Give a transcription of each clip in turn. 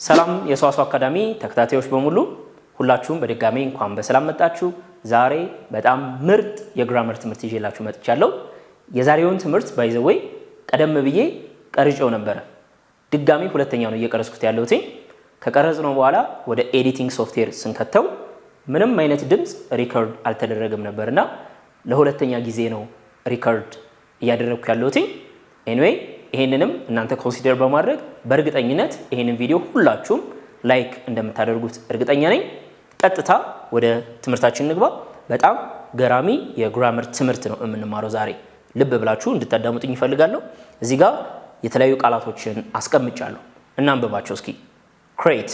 ሰላም የሰዋሰው አካዳሚ ተከታታዮች በሙሉ ሁላችሁም በድጋሚ እንኳን በሰላም መጣችሁ። ዛሬ በጣም ምርጥ የግራመር ትምህርት ይዤላችሁ መጥቻለሁ። የዛሬውን ትምህርት ባይ ዘ ዌይ ቀደም ብዬ ቀርጬው ነበር። ድጋሚ ሁለተኛው ነው እየቀረጽኩት ያለሁት። ከቀረጽነው በኋላ ወደ ኤዲቲንግ ሶፍትዌር ስንከተው ምንም አይነት ድምጽ ሪከርድ አልተደረገም ነበርና ለሁለተኛ ጊዜ ነው ሪከርድ እያደረግኩ ያለሁት። ኤኒዌይ ይሄንንም እናንተ ኮንሲደር በማድረግ በእርግጠኝነት ይሄንን ቪዲዮ ሁላችሁም ላይክ እንደምታደርጉት እርግጠኛ ነኝ። ቀጥታ ወደ ትምህርታችን እንግባ። በጣም ገራሚ የግራመር ትምህርት ነው የምንማረው ዛሬ። ልብ ብላችሁ እንድታዳምጡኝ ይፈልጋለሁ። እዚህ ጋር የተለያዩ ቃላቶችን አስቀምጫለሁ። እናንብባቸው እስኪ። create,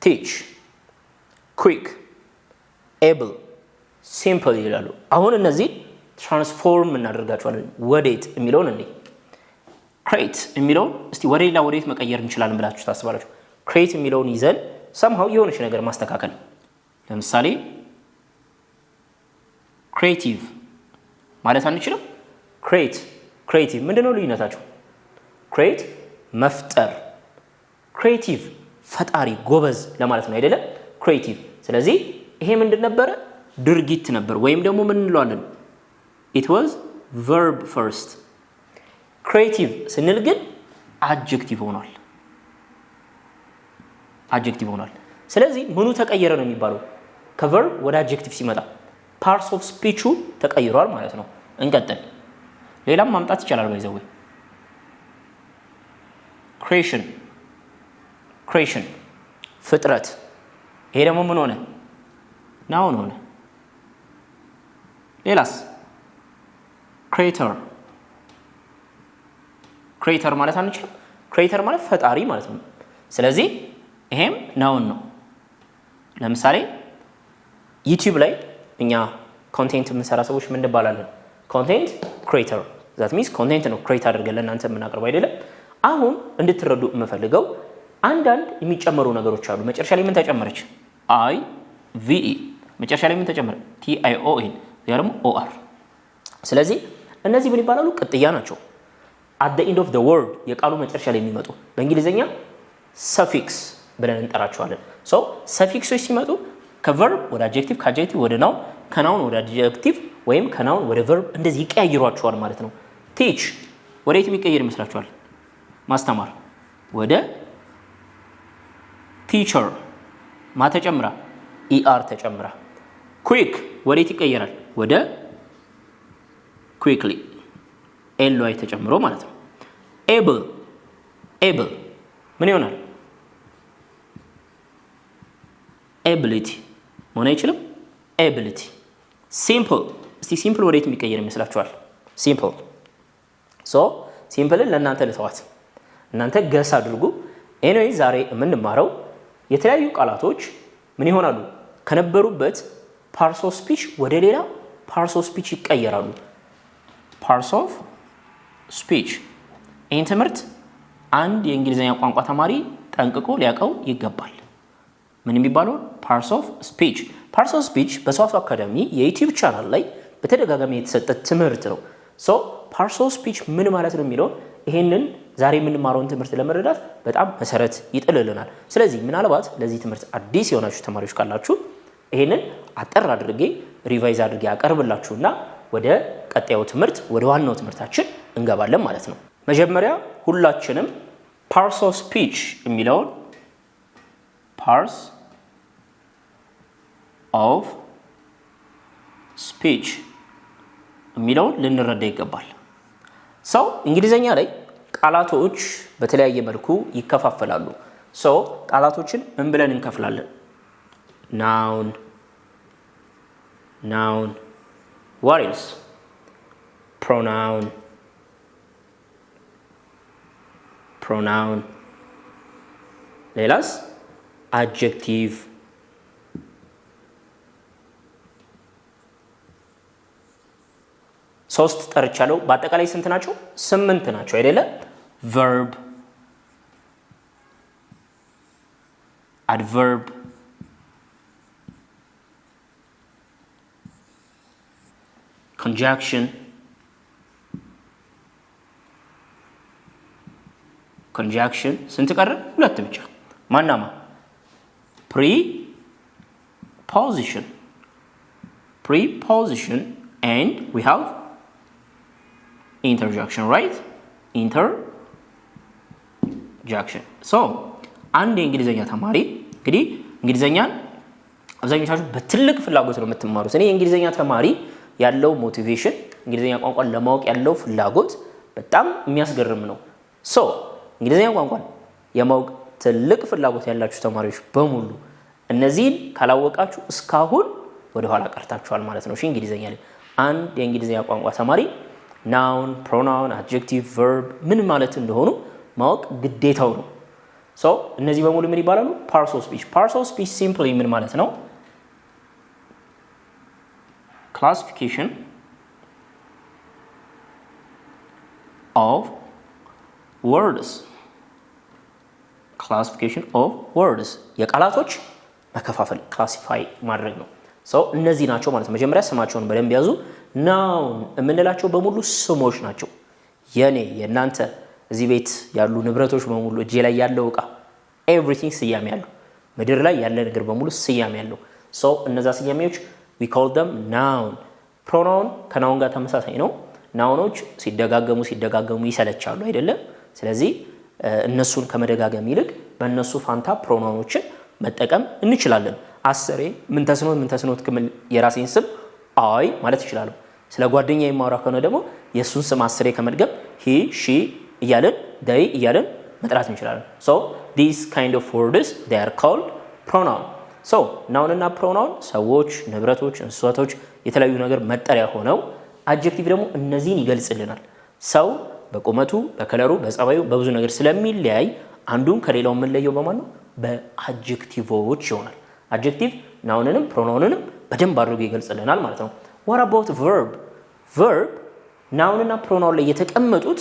teach, quick, able, simple ይላሉ። አሁን እነዚህ ትራንስፎርም እናደርጋቸዋለን። ወዴት የሚለውን እንዴ create የሚለውን እስቲ ወደ ሌላ ወዴት መቀየር እንችላለን ብላችሁ ታስባላችሁ? create የሚለውን ይዘን somehow የሆነች ነገር ማስተካከል። ለምሳሌ creative ማለት አንችልም? creative ምንድነው ልዩነታቸው? create መፍጠር፣ creative ፈጣሪ ጎበዝ ለማለት ነው አይደለ? creative። ስለዚህ ይሄ ምንድን ነበረ? ድርጊት ነበር፣ ወይም ደግሞ ምን እንለዋለን? it was verb first። creative ስንል ግን adjective ሆኗል። ስለዚህ ምኑ ተቀየረ ነው የሚባለው? ከverb ወደ adjective ሲመጣ parts of speech ተቀይሯል ማለት ነው። እንቀጥል። ሌላም ማምጣት ይቻላል። ባይዘው creation ፍጥረት። ይሄ ደግሞ ምን ሆነ? noun ሆነ። ሌላስ? creator ማለት አንችልም? creator ማለት ፈጣሪ ማለት ነው። ስለዚህ ይሄም noun ነው። ለምሳሌ ዩቲዩብ ላይ እኛ ኮንቴንት የምንሰራ ሰዎች ምን እንባላለን? ኮንቴንት ክሬተር። that means ኮንቴንት ነው ክሬት አድርገን ለእናንተ የምናቀርበው አይደለም። አሁን እንድትረዱ የምፈልገው አንዳንድ የሚጨመሩ ነገሮች አሉ። መጨረሻ ላይ ምን ተጨመረች? IVE። መጨረሻ ላይ ምን ተጨመረ? TION ያ ደግሞ OR። ስለዚህ እነዚህ ምን ይባላሉ? ቅጥያ ናቸው። at the end of the word የቃሉ መጨረሻ ላይ የሚመጡ በእንግሊዘኛ suffix ብለን እንጠራቸዋለን። so suffixዎች ሲመጡ ከverb ወደ adjective፣ ከadjective ወደ noun፣ ከnoun ወደ adjective ወይም ከnoun ወደ verb እንደዚህ ይቀያይሯቸዋል ማለት ነው። teach ወዴት የሚቀየር ይመስላችኋል? ማስተማር ወደ teacher ማ ተጨምራ? ER ተጨምራ። quick ወዴት ይቀየራል? ወደ quickly ly ተጨምሮ ማለት ነው። able ምን ይሆናል? ability መሆን አይችልም? ability። simple እስቲ simple ወዴት የሚቀየር ይመስላችኋል? simple ሲምፕልን ለእናንተ ልተዋት፣ እናንተ ገስ አድርጉ። ኤኒዌይ ዛሬ የምንማረው የተለያዩ ቃላቶች ምን ይሆናሉ? ከነበሩበት parts of speech ወደ ሌላ parts of speech ይቀየራሉ። parts of speech ይህን ትምህርት አንድ የእንግሊዝኛ ቋንቋ ተማሪ ጠንቅቆ ሊያውቀው ይገባል። ምን የሚባለው? parts of speech። parts of speech በሰዋሰው አካዳሚ የዩቲዩብ ቻናል ላይ በተደጋጋሚ የተሰጠ ትምህርት ነው። parts of speech ምን ማለት ነው የሚለው ይሄንን ዛሬ የምንማረውን ትምህርት ለመረዳት በጣም መሰረት ይጥልልናል። ስለዚህ ምናልባት ለዚህ ትምህርት አዲስ የሆናችሁ ተማሪዎች ካላችሁ ይሄንን አጠር አድርጌ ሪቫይዝ አድርጌ አቀርብላችሁና ወደ ቀጣዩ ትምህርት ወደ ዋናው ትምህርታችን እንገባለን ማለት ነው። መጀመሪያ ሁላችንም parts of speech የሚለውን parts of speech የሚለውን ልንረዳ ይገባል። እንግሊዘኛ ላይ ቃላቶች በተለያየ መልኩ ይከፋፈላሉ። ቃላቶችን ምን ብለን እንከፍላለን? noun what else? pronoun ሌላስ? adjective ሶስት ጠርቻለሁ። በአጠቃላይ ስንት ናቸው? 8 ናቸው አይደለ? verb adverb conjunction conjunction ስንት ቀረ? ሁለት ብቻ። ማናማ? preposition and we have interjection, right? interjection. so አንድ የእንግሊዘኛ ተማሪ እንግዲህ እንግሊዘኛን አብዛኞቻችሁ በትልቅ ፍላጎት ነው የምትማሩት። እኔ የእንግሊዘኛ ተማሪ ያለው ሞቲቬሽን እንግሊዘኛ ቋንቋን ለማወቅ ያለው ፍላጎት በጣም የሚያስገርም ነው። እንግሊዘኛ ቋንቋን የማወቅ ትልቅ ፍላጎት ያላችሁ ተማሪዎች በሙሉ እነዚህን ካላወቃችሁ እስካሁን ወደ ኋላ ቀርታችኋል ማለት ነው። እንግሊዘኛ ላይ አንድ የእንግሊዘኛ ቋንቋ ተማሪ ናውን፣ ፕሮናውን፣ አድጀክቲቭ፣ ቨርብ ምን ማለት እንደሆኑ ማወቅ ግዴታው ነው። እነዚህ በሙሉ ምን ይባላሉ? ፓርትስ ኦፍ ስፒች። ፓርትስ ኦፍ ስፒች ሲምፕሊ ምን ማለት ነው? classification of words የቃላቶች መከፋፈል ክላሲፋይ ማድረግ ነው። እነዚህ ናቸው ማለት ነው። መጀመሪያ ስማቸውን በደንብ ያዙ። ናውን የምንላቸው በሙሉ ስሞች ናቸው። የኔ የናንተ እዚህ ቤት ያሉ ንብረቶች በሙሉ እጄ ላይ ያለው ዕቃ ኤቭሪቲንግ ስያሜ ያለው ምድር ላይ ያለ ነገር በሙሉ ስያሜ ያለው እነዛ ስያሜዎች we call them noun። pronoun ከናውን ጋር ተመሳሳይ ነው። ናውኖች ሲደጋገሙ ይሰለቻሉ አይደለም? ስለዚህ እነሱን ከመደጋገም ይልቅ በእነሱ ፋንታ ፕሮናውኖችን መጠቀም እንችላለን። አስሬ ምን ተስኖት ክምል የራሴን ስም አይ ማለት ይችላል። ስለ ጓደኛዬ የማወራ ከሆነ ደግሞ የሱን ስም አስሬ ከመድገም he she እያለን they እያለን መጥራት እንችላለን። these kind of words they are called pronoun። ናውን እና ፕሮናውን ሰዎች፣ ንብረቶች፣ እንስሳቶች የተለያዩ ነገር መጠሪያ ሆነው አድጀክቲቭ ደግሞ እነዚህን ይገልጽልናል። ሰው በቁመቱ፣ በከለሩ፣ በጸባዩ በብዙ ነገር ስለሚለያይ አንዱን ከሌላው የምንለየው በማን ነው? በአድጀክቲቮች ይሆናል። አድጀክቲቭ ናውንንም ፕሮናውንንም በደንብ አድርጎ ይገልጽልናል ማለት ነው። what about verb? ናውንና ፕሮናውን ላይ የተቀመጡት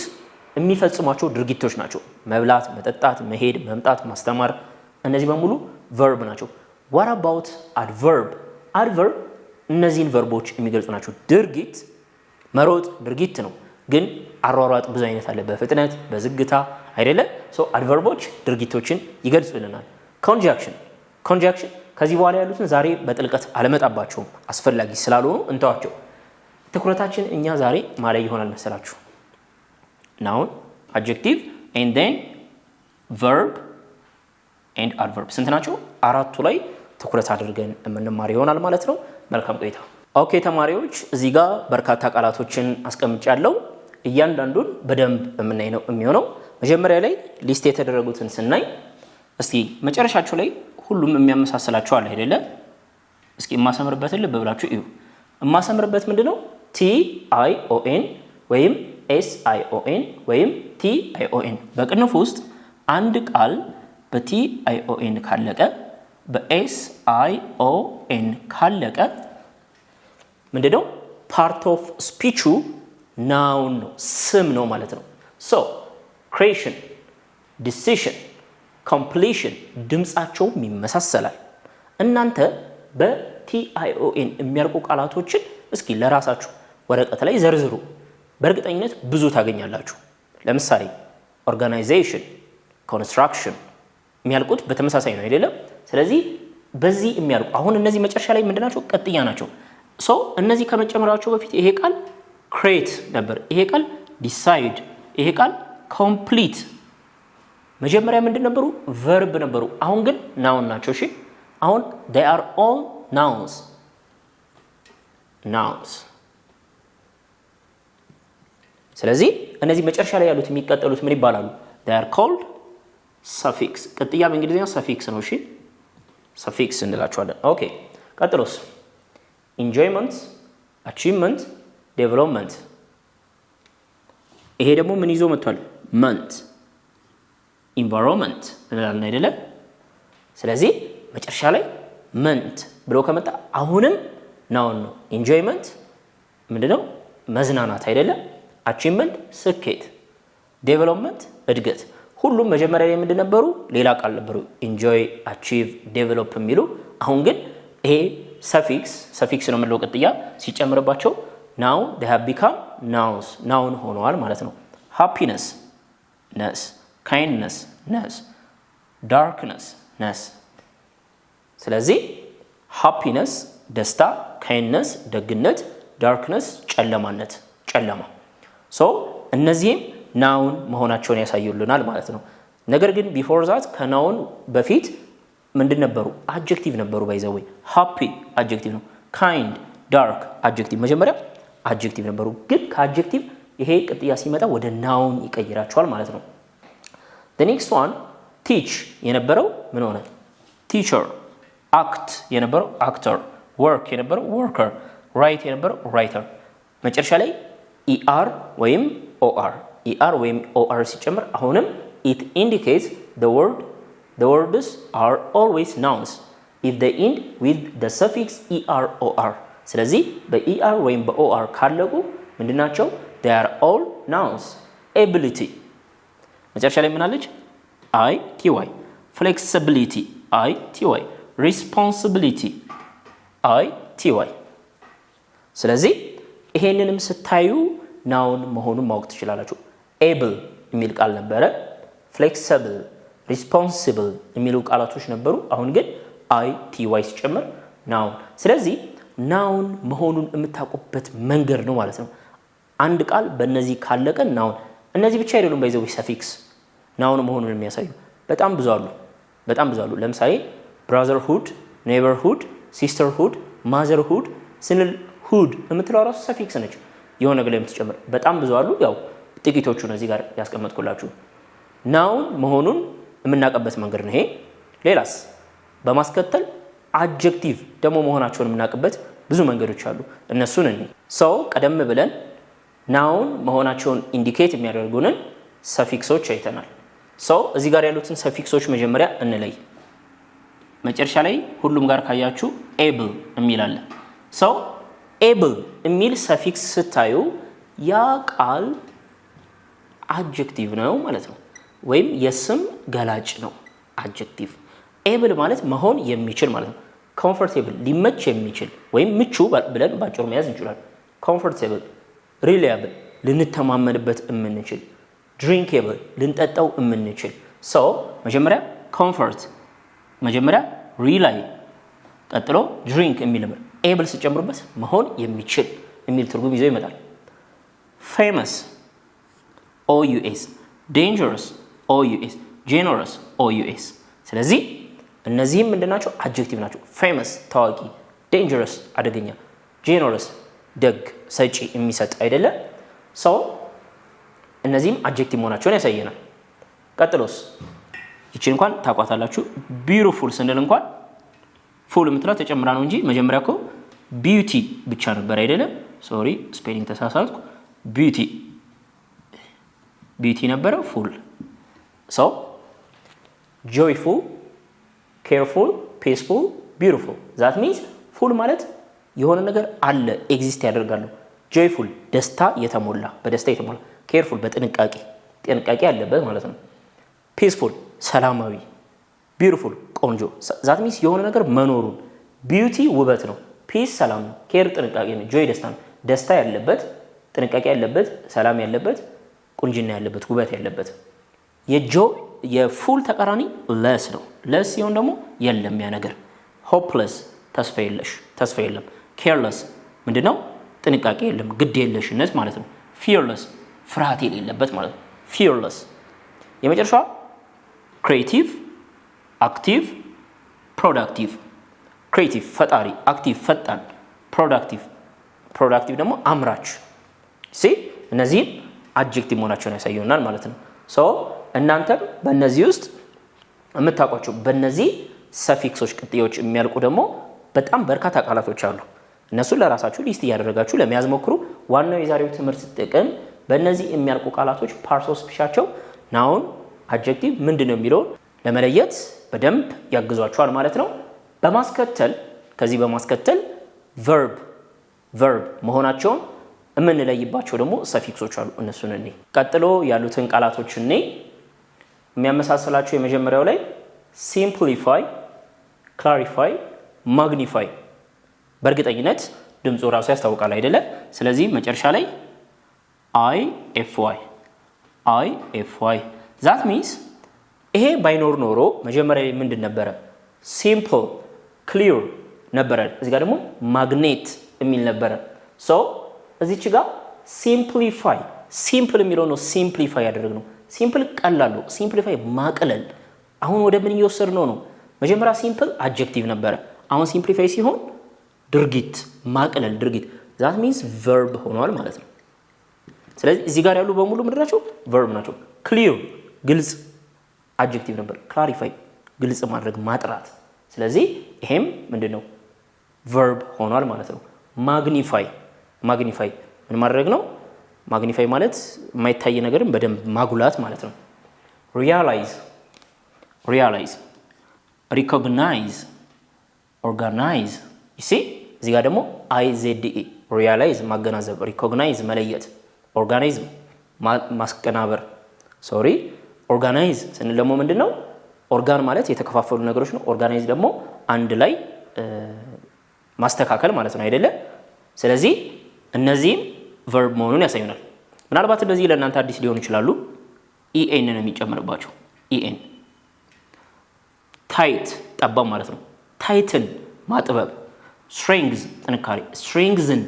የሚፈጽሟቸው ድርጊቶች ናቸው። መብላት፣ መጠጣት፣ መሄድ፣ መምጣት፣ ማስተማር እነዚህ በሙሉ ቨርብ ናቸው። what about adverb? እነዚህን ቨርቦች የሚገልጹ ናቸው። ድርጊት መሮጥ ድርጊት ነው፣ ግን አሯሯጥ ብዙ አይነት አለ። በፍጥነት በዝግታ አይደለም። አድቨርቦች ድርጊቶችን ይገልጹልናል። ኮንጃክሽን ከዚህ በኋላ ያሉትን ዛሬ በጥልቀት አለመጣባቸውም አስፈላጊ ስላልሆኑ እንተዋቸው። ትኩረታችን እኛ ዛሬ ማለት ይሆናል መሰላችሁ ናውን፣ አድጀክቲቭ and then verb and adverb ስንት ናቸው? አራቱ ላይ ትኩረት አድርገን የምንማር ይሆናል ማለት ነው። መልካም ቆይታ። ኦኬ ተማሪዎች፣ እዚህ ጋር በርካታ ቃላቶችን አስቀምጫለሁ። እያንዳንዱን በደንብ የምናይ ነው የሚሆነው። መጀመሪያ ላይ ሊስት የተደረጉትን ስናይ እስቲ መጨረሻቸው ላይ ሁሉም የሚያመሳስላቸው አለ አይደለ? እስኪ የማሰምርበትን ልብ ብላችሁ እዩ። የማሰምርበት ምንድነው? TION ወይም SION ወይም TION። በቅንፍ ውስጥ አንድ ቃል በTION ካለቀ በSION ካለቀ ምንድነው? ፓርት ኦፍ ስፒቹ ናውን ነው፣ ስም ነው ማለት ነው። creation፣ decision፣ completion ድምጻቸውም ይመሳሰላል። እናንተ በTION የሚያልቁ ቃላቶችን እስኪ ለራሳችሁ ወረቀት ላይ ዘርዝሩ። በእርግጠኝነት ብዙ ታገኛላችሁ። ለምሳሌ organization፣ construction የሚያልቁት በተመሳሳይ ነው አይደለም? ስለዚህ በዚህ የሚያልቁ አሁን እነዚህ መጨረሻ ላይ ምንድናቸው? ቀጥያ ናቸው። እነዚህ ከመጨመራቸው በፊት ይሄ ቃል create ነበር፣ ይሄ ቃል decide፣ ይሄ ቃል complete። መጀመሪያ ምንድን ነበሩ? verb ነበሩ። አሁን ግን noun ናቸው። እሺ አሁን they are all nouns። ስለዚህ እነዚህ መጨረሻ ላይ ያሉት የሚቀጠሉት ምን ይባላሉ? they are called suffix። ቅጥያ በእንግሊዝኛ suffix ነው። እሺ suffix እንላቸዋለን። ኦኬ ቀጥሎስ? enjoyment፣ achievement፣ development። ይሄ ደግሞ ምን ይዞ መጥቷል? ment፣ environment እንላለን አይደለ? ስለዚህ መጨረሻ ላይ ment ብሎ ከመጣ አሁንም ናውን ነው። enjoyment ምንድነው? መዝናናት አይደለ? achievement ስኬት፣ development እድገት። ሁሉም መጀመሪያ ላይ ምንድን ነበሩ? ሌላ ቃል ነበሩ፣ enjoy፣ achieve፣ develop የሚሉ። አሁን ግን ይሄ suffix ነው የምንለው ቅጥያ ሲጨምርባቸው now they have become nouns፣ ናውን ሆነዋል ማለት ነው። happiness፣ ነስ፣ kindness ነስ darkness ነስ ስለዚህ happiness ደስታ kindness ደግነት darkness ጨለማነት ጨለማ so እነዚህም ናውን መሆናቸውን ያሳዩልናል ማለት ነው ነገር ግን before that ከናውን በፊት ምንድን ነበሩ adjective ነበሩ by the way happy adjective ነው kind dark adjective መጀመሪያ adjective ነበሩ ግን ከadjective ይሄ ቅጥያ ሲመጣ ወደ ናውን ይቀይራቸዋል ማለት ነው the next one teach የነበረው ምን ሆነ teacher act የነበረው actor work የነበረው worker write የነበረው writer መጨረሻ ላይ er ወይም or ሲጨመር አሁንም it indicates the words are always nouns if they end with the suffix er or ስለዚህ በer ወይም በor ካለቁ ምንድናቸው they are all nouns ability መጨረሻ ላይ ምን አለች ity flexibility ity responsibility ity ስለዚህ ይሄንንም ስታዩ ናውን መሆኑን ማወቅ ትችላላችሁ able የሚል ቃል ነበረ flexible responsible የሚሉ ቃላቶች ነበሩ አሁን ግን ity ሲጨመር ናውን ስለዚህ ናውን መሆኑን የምታውቁበት መንገድ ነው ማለት ነው አንድ ቃል በእነዚህ ካለቀ ናውን እነዚህ ብቻ አይደሉም ባይዘው ሰፊክስ ናውን መሆኑን የሚያሳዩ በጣም ብዙ አሉ ለምሳሌ brotherhood neighborhood sisterhood motherhood ስንል hood የምትለው ራሱ ሰፊክስ ነች የሆነ ነገር የምትጨምር በጣም ብዙ አሉ ያው ጥቂቶቹ ነው እዚህ ጋር ያስቀመጥኩላችሁ ናውን መሆኑን የምናቀበት መንገድ ነው ይሄ ሌላስ በማስከተል adjective ደግሞ መሆናቸውን የምናቀበት ብዙ መንገዶች አሉ እነሱን እንይ ሰው ቀደም ብለን ናውን መሆናቸውን ኢንዲኬት የሚያደርጉንን ሰፊክሶች አይተናል ሰው እዚህ ጋር ያሉትን ሰፊክሶች መጀመሪያ እንለይ መጨረሻ ላይ ሁሉም ጋር ካያችሁ able የሚል አለ ሰው able የሚል ሰፊክስ ስታዩ ያ ቃል adjective ነው ማለት ነው ወይም የስም ገላጭ ነው adjective able ማለት መሆን የሚችል ማለት ነው comfortable ሊመች የሚችል ወይም ምቹ ብለን ባጭሩ መያዝ እንችላለን comfortable reliable ልንተማመንበት የምንችል drinkable ልንጠጣው የምንችል so መጀመሪያ comfort መጀመሪያ rely ቀጥሎ drink የሚል ነበር able ሲጨምሩበት መሆን የሚችል የሚል ትርጉም ይዞ ይመጣል famous ous dangerous ous generous ous ስለዚህ እነዚህም ምንድናቸው adjective ናቸው famous ታዋቂ dangerous አደገኛ generous ደግ ሰጪ የሚሰጥ አይደለ so እነዚህም adjective መሆናቸውን ያሳየናል ቀጥሎስ ይቺ እንኳን ታቋታላችሁ beautiful ስንል እንኳን full የምትለው ተጨምራ ነው እንጂ መጀመሪያው beauty ብቻ ነበር አይደለ ሶሪ ስፔሊንግ ተሳሳትኩ beauty ነበር full so joyful careful peaceful beautiful that means full ማለት የሆነ ነገር አለ ኤግዚስት ያደርጋሉ joyful ደስታ የተሞላ በደስታ የተሞላ careful በጥንቃቄ ያለበት ማለት ነው peaceful ሰላማዊ beautiful ቆንጆ that means የሆነ ነገር መኖሩን beauty ውበት ነው peace ሰላም ነው care ጥንቃቄ ነው joy ደስታ ነው ደስታ ያለበት ጥንቃቄ ያለበት ሰላም ያለበት ቁንጅና ያለበት ውበት ያለበት የጆይ የፉል ተቃራኒ less ነው less ሲሆን ደግሞ የለም ያ ነገር hopeless ተስፋ የለም careless ምንድነው ጥንቃቄ የለም ግድ የለሽነት ማለት ነው fearless ፍርሃት የሌለበት ማለት ነው fearless የመጨረሻ creative active productive creative ፈጣሪ active ፈጣን productive ደግሞ አምራች እነዚህ adjective መሆናቸውን ያሳዩናል ማለት ነው so እናንተም በእነዚህ ውስጥ የምታውቋቸው በእነዚህ ሰፊክሶች ቅጥያዎች የሚያልቁ ደግሞ በጣም በርካታ ቃላቶች አሉ እነሱን ለራሳችሁ ሊስት ያደረጋችሁ ለመያዝ ሞክሩ ዋናው የዛሬው ትምህርት ጥቅም በእነዚህ የሚያልቁ ቃላቶች ፓርትስ ኦፍ ስፒቻቸው ናውን adjective ምንድነው የሚለው ለመለየት በደንብ ያግዟችኋል ማለት ነው ከዚህ በማስከተል verb መሆናቸውን የምንለይባቸው ደግሞ ሰፊክሶች አሉ እነሱን እንይ ቀጥሎ ያሉትን ቃላቶች እንይ የሚያመሳስላቸው የመጀመሪያው ላይ simplify clarify magnify በእርግጠኝነት ድምፁ ራሱ ያስታውቃል አይደለ ስለዚህ መጨረሻ ላይ ify that means ይሄ ባይኖር ኖሮ መጀመሪያ ምንድን ነበረ? simple clear ነበረ። እዚህ ጋር ደግሞ magnet የሚል ነበረ። so እዚች ጋር simplify simple የሚለው ነው simplify ያደረግነው። simple ቀላል ነው። simplify ማቅለል። አሁን ወደ ምን እየወሰድነው ነው? መጀመሪያ simple adjective ነበረ። አሁን simplify ሲሆን ድርጊት ማቅለል ድርጊት that means verb ሆኗል ማለት ነው። ስለዚህ እዚህ ጋር ያሉ በሙሉ ምንድናቸው? verb ናቸው። clear ግልጽ adjective ነበር። clarify ግልጽ ማድረግ ማጥራት። ስለዚህ ይሄም ምንድነው? verb ሆኗል ማለት ነው። magnify ምን ማድረግ ነው? magnify ማለት የማይታይ ነገርን በደንብ ማጉላት ማለት ነው። realize recognize organize you see እዚህ ጋር ደግሞ ize realize ማገናዘብ recognize መለየት organize ማስቀናበር organize ስንል ደግሞ ምንድነው? organ ማለት የተከፋፈሉ ነገሮች ነው። organize ደግሞ አንድ ላይ ማስተካከል ማለት ነው አይደለ? ስለዚህ እነዚህ verb መሆኑን ያሳዩናል። ምናልባት እንደዚህ ለእናንተ አዲስ ሊሆን ይችላሉ። en ነው የሚጨመርባቸው en tight ጠባብ ማለት ነው። tighten ማጥበብ strength ጥንካሬ strengthen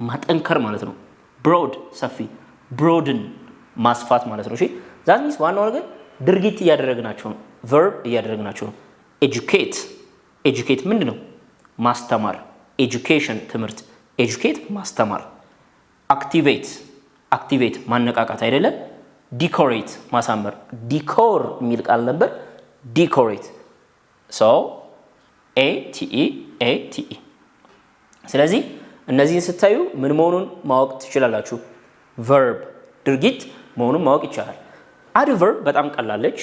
ማጠንከር ማለት ነው። broad ሰፊ broaden ማስፋት ማለት ነው። እሺ that means ዋናው ነገር ድርጊት እያደረግናቸው ነው። verb እያደረግናቸው ነው። educate ምንድነው? ማስተማር education ትምህርት educate ማስተማር activate ማነቃቃት አይደለ? decorate ማሳመር decor የሚል ቃል ነበር decorate so ate ስለዚህ እነዚህን ስታዩ ምን መሆኑን ማወቅ ትችላላችሁ? verb ድርጊት መሆኑን ማወቅ ይቻላል። adverb በጣም ቀላልች።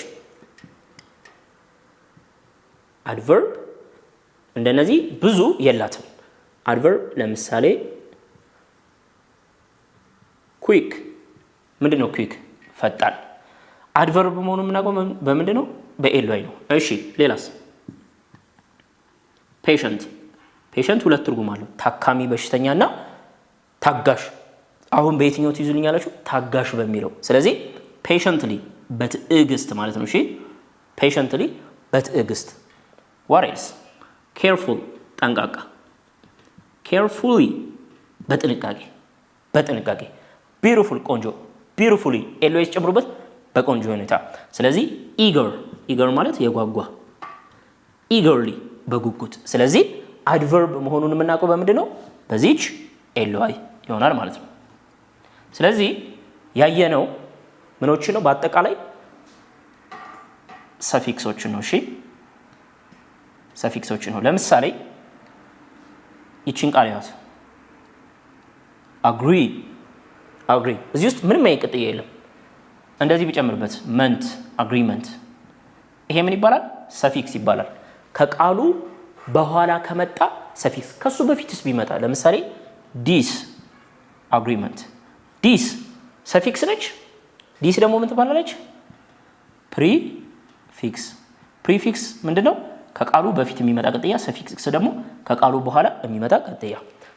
adverb እንደነዚህ ብዙ የላትም። adverb ለምሳሌ quick ምንድነው? quick ፈጣን። adverb መሆኑን ምናውቀው በምንድነው? በኤልዋይ ነው። እሺ ሌላስ? patient ሁለት ትርጉም አለው። ታካሚ በሽተኛና ታጋሽ። አሁን በየትኛው ትይዙልኛላችሁ? ታጋሽ በሚለው። ስለዚህ patiently በትዕግስት ማለት ነው። እሺ patiently በትዕግስት። what else? careful ጠንቃቃ። carefully በጥንቃቄ። beautiful ቆንጆ። beautifully ኤልዌስ ጨምሩበት በቆንጆ ሁኔታ። ስለዚህ eager ማለት የጓጓ eagerly በጉጉት። ስለዚህ adverb መሆኑን የምናውቀው በምንድነው? በዚች ኤልዋይ ይሆናል ማለት ነው። ስለዚህ ያየነው ምኖች ነው? በአጠቃላይ ሰፊክሶች ነው። እሺ ሰፊክሶች ነው። ለምሳሌ ይቺን ቃል ያዝ agree እዚህ ውስጥ ምንም አይቀጥያ የለም። እንደዚህ ቢጨምርበት meant agreement ይሄ ምን ይባላል? ሰፊክስ ይባላል። ከቃሉ በኋላ ከመጣ ሰፊክስ። ከሱ በፊትስ ቢመጣ ለምሳሌ this agreement this ሰፊክስ ነች። this ደግሞ ምን ትባላለች? ፕሪፊክስ ምንድነው? ከቃሉ በፊት የሚመጣ ቀጥያ። ሰፊክስ ደግሞ ከቃሉ በኋላ የሚመጣ ቀጥያ።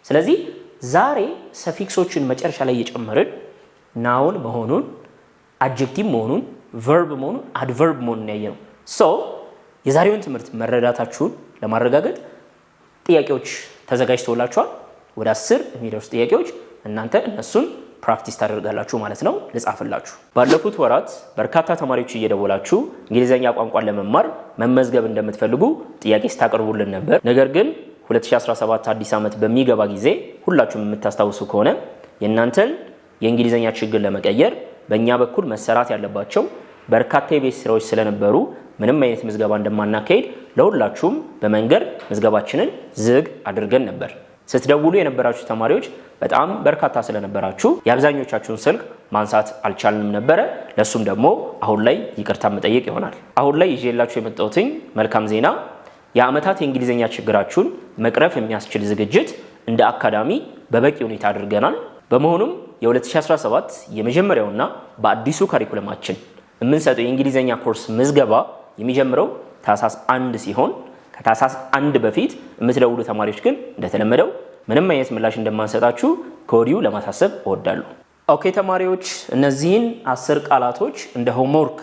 ስለዚህ ዛሬ ሰፊክሶችን መጨረሻ ላይ እየጨመርን ናውን መሆኑን አድጀክቲቭ መሆኑን verb መሆኑን adverb መሆኑን ያየነው። የዛሬውን ትምህርት መረዳታችሁን ለማረጋገጥ ጥያቄዎች ተዘጋጅተውላችኋል። ወደ 10 የሚደርሱ ጥያቄዎች እናንተ እነሱን ፕራክቲስ ታደርጋላችሁ ማለት ነው። ልጻፍላችሁ። ባለፉት ወራት በርካታ ተማሪዎች እየደወላችሁ እንግሊዘኛ ቋንቋን ለመማር መመዝገብ እንደምትፈልጉ ጥያቄ ስታቀርቡልን ነበር። ነገር ግን 2017 አዲስ ዓመት በሚገባ ጊዜ ሁላችሁም የምታስታውሱ ከሆነ የእናንተን የእንግሊዘኛ ችግር ለመቀየር በእኛ በኩል መሰራት ያለባቸው በርካታ የቤት ስራዎች ስለነበሩ ምንም አይነት ምዝገባ እንደማናካሄድ ለሁላችሁም በመንገር ምዝገባችንን ዝግ አድርገን ነበር። ስትደውሉ የነበራችሁ ተማሪዎች በጣም በርካታ ስለነበራችሁ የአብዛኞቻችሁን ስልክ ማንሳት አልቻልንም ነበር። ለሱም ደግሞ አሁን ላይ ይቅርታ መጠየቅ ይሆናል። አሁን ላይ ይዤላችሁ የመጣሁትኝ መልካም ዜና የዓመታት የእንግሊዘኛ ችግራችሁን መቅረፍ የሚያስችል ዝግጅት እንደ አካዳሚ በበቂ ሁኔታ አድርገናል። በመሆኑም የ2017 የመጀመሪያውና በአዲሱ ካሪኩለማችን የምንሰጠው የእንግሊዘኛ ኮርስ ምዝገባ የሚጀምረው ታህሳስ 1 ሲሆን ከታህሳስ 1 በፊት የምትደውሉ ተማሪዎች ግን እንደተለመደው ምንም አይነት ምላሽ እንደማንሰጣችሁ ከወዲሁ ለማሳሰብ እወዳለሁ። ኦኬ ተማሪዎች፣ እነዚህን 10 ቃላቶች እንደ ሆምወርክ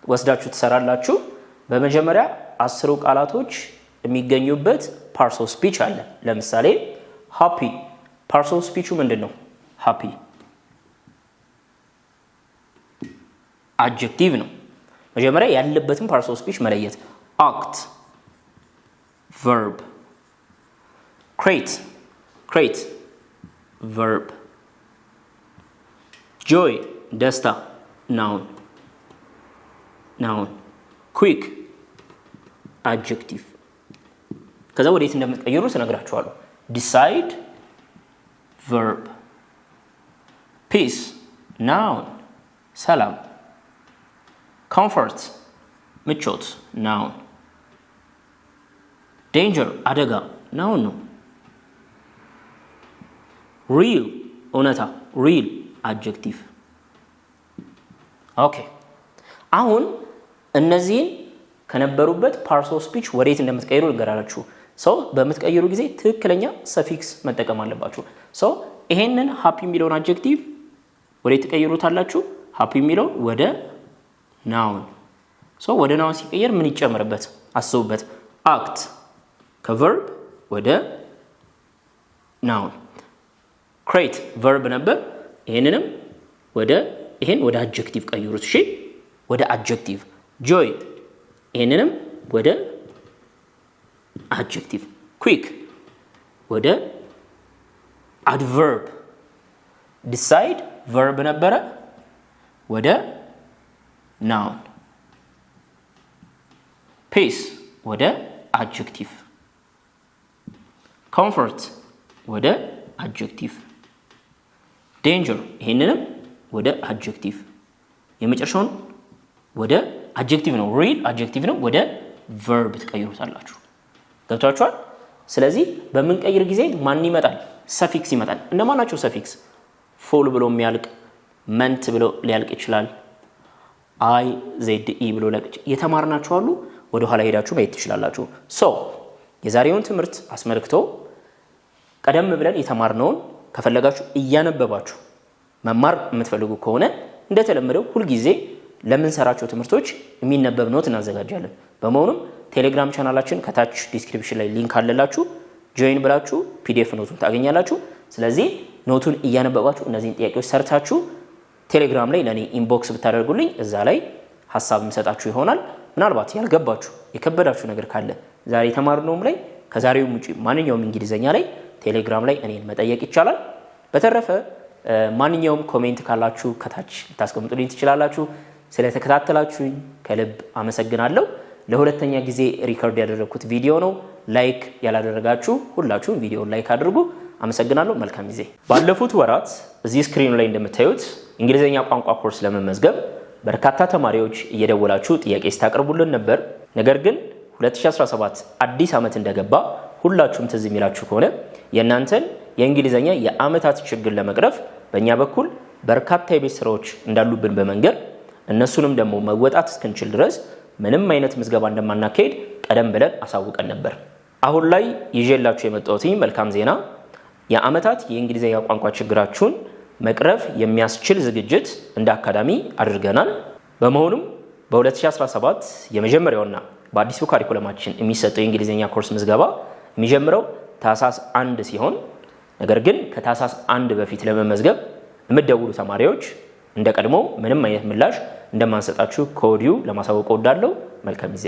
ወስዳችሁ ትሰራላችሁ። በመጀመሪያ 10 ቃላቶች የሚገኙበት ፓርትስ ኦፍ ስፒች አለ። ለምሳሌ ሃፒ ፓርትስ ኦፍ ስፒቹ ምንድነው? ሃፒ አድጀክቲቭ ነው። መጀመሪያ ያለበትን ፓርትስ ኦፍ ስፒች መለየት። አክት ቨርብ፣ ክሬት ቨርብ፣ ጆይ ደስታ ናውን፣ ኩዊክ አድጀክቲቭ። ከዛ ወዴት እንደምትቀይሩ ስነግራችኋለሁ። ዲሳይድ ቨርብ፣ ፒስ ናውን ሰላም፣ ኮምፎርት ምቾት ናውን፣ ዴንጀር አደጋ ናውን ነው። ሪል እውነታ ሪል አድጀክቲቭ። ኦኬ አሁን እነዚህን ከነበሩበት ፓርትስ ኦፍ ስፒች ወዴት እንደምትቀይሩ ልገራላችሁ። ሰው በምትቀይሩ ጊዜ ትክክለኛ ሰፊክስ መጠቀም አለባችሁ። ሰው ይሄንን ሃፒ የሚለውን አድጀክቲቭ ወዴት ትቀይሩታላችሁ? ሃፒ የሚለውን ወደ ናውን። ሰው ወደ ናውን ሲቀየር ምን ይጨመርበት? አስቡበት። አክት ከቨርብ ወደ ናውን፣ ክሬት ቨርብ ነበር። ይሄንን ወደ አድጀክቲቭ ቀይሩት። እሺ ወደ አድጀክቲቭ። ጆይ ይሄንንም ወደ አድጀክቲቭ። ኩዊክ ወደ አድቨርብ። ዲሳይድ ቨርብ ነበረ ወደ ናውን። ፒስ ወደ አድጀክቲቭ። ኮምፎርት ወደ አድጀክቲቭ። ዴንጀር ይሄንንም ወደ አድጀክቲቭ። የመጨረሻውን ወደ አድጀክቲቭ ነው፣ ሪል አድጀክቲቭ ነው፣ ወደ ቨርብ ትቀይሩታላችሁ። ገብታችኋል? ስለዚህ በምንቀይር ጊዜ ማን ይመጣል? ሰፊክስ ይመጣል። እንደማን ናቸው ሰፊክስ? ፉል ብሎ የሚያልቅ፣ መንት ብሎ ሊያልቅ ይችላል፣ አይ ዜድ ኢ ብሎ ሊያልቅ የተማርናችሁ አሉ። ወደ ኋላ ሄዳችሁ ማየት ትችላላችሁ። ሶ የዛሬውን ትምህርት አስመልክቶ ቀደም ብለን የተማርነውን ከፈለጋችሁ እያነበባችሁ መማር የምትፈልጉ ከሆነ እንደተለመደው ሁልጊዜ ለምንሰራቸው ትምህርቶች የሚነበብ ኖት እናዘጋጃለን። በመሆኑም ቴሌግራም ቻናላችን ከታች ዲስክሪፕሽን ላይ ሊንክ አለላችሁ። ጆይን ብላችሁ ፒዲኤፍ ኖቱን ታገኛላችሁ። ስለዚህ ኖቱን እያነበባችሁ እነዚህን ጥያቄዎች ሰርታችሁ ቴሌግራም ላይ ለኔ ኢንቦክስ ብታደርጉልኝ እዛ ላይ ሐሳብ የምሰጣችሁ ይሆናል። ምናልባት ያልገባችሁ የከበዳችሁ ነገር ካለ ዛሬ የተማርነውም ላይ ከዛሬውም ውጪ ማንኛውም እንግሊዘኛ ላይ ቴሌግራም ላይ እኔን መጠየቅ ይቻላል። በተረፈ ማንኛውም ኮሜንት ካላችሁ ከታች ልታስቀምጡልኝ ትችላላችሁ። ስለተከታተላችሁኝ ከልብ አመሰግናለሁ። ለሁለተኛ ጊዜ ሪከርድ ያደረኩት ቪዲዮ ነው። ላይክ ያላደረጋችሁ ሁላችሁም ቪዲዮውን ላይክ አድርጉ። አመሰግናለሁ። መልካም ጊዜ። ባለፉት ወራት እዚህ ስክሪኑ ላይ እንደምታዩት እንግሊዘኛ ቋንቋ ኮርስ ለመመዝገብ በርካታ ተማሪዎች እየደወላችሁ ጥያቄ ስታቀርቡልን ነበር። ነገር ግን 2017 አዲስ ዓመት እንደገባ ሁላችሁም ትዝ የሚላችሁ ከሆነ የእናንተን የእንግሊዘኛ የዓመታት ችግር ለመቅረፍ በእኛ በኩል በርካታ የቤት ስራዎች እንዳሉብን በመንገር እነሱንም ደግሞ መወጣት እስክንችል ድረስ ምንም አይነት ምዝገባ እንደማናካሄድ ቀደም ብለን አሳውቀን ነበር። አሁን ላይ ይዤላችሁ የመጣሁት መልካም ዜና የዓመታት የእንግሊዘኛ ቋንቋ ችግራችሁን መቅረፍ የሚያስችል ዝግጅት እንደ አካዳሚ አድርገናል። በመሆኑም በ2017 የመጀመሪያውና በአዲሱ ካሪኩለማችን የሚሰጠው የእንግሊዘኛ ኮርስ ምዝገባ የሚጀምረው ታህሳስ 1 ሲሆን ነገር ግን ከታህሳስ 1 በፊት ለመመዝገብ የምትደውሉ ተማሪዎች እንደቀድሞ ምንም አይነት ምላሽ እንደማንሰጣችሁ ከወዲሁ ለማሳወቅ እወዳለሁ። መልካም ጊዜ።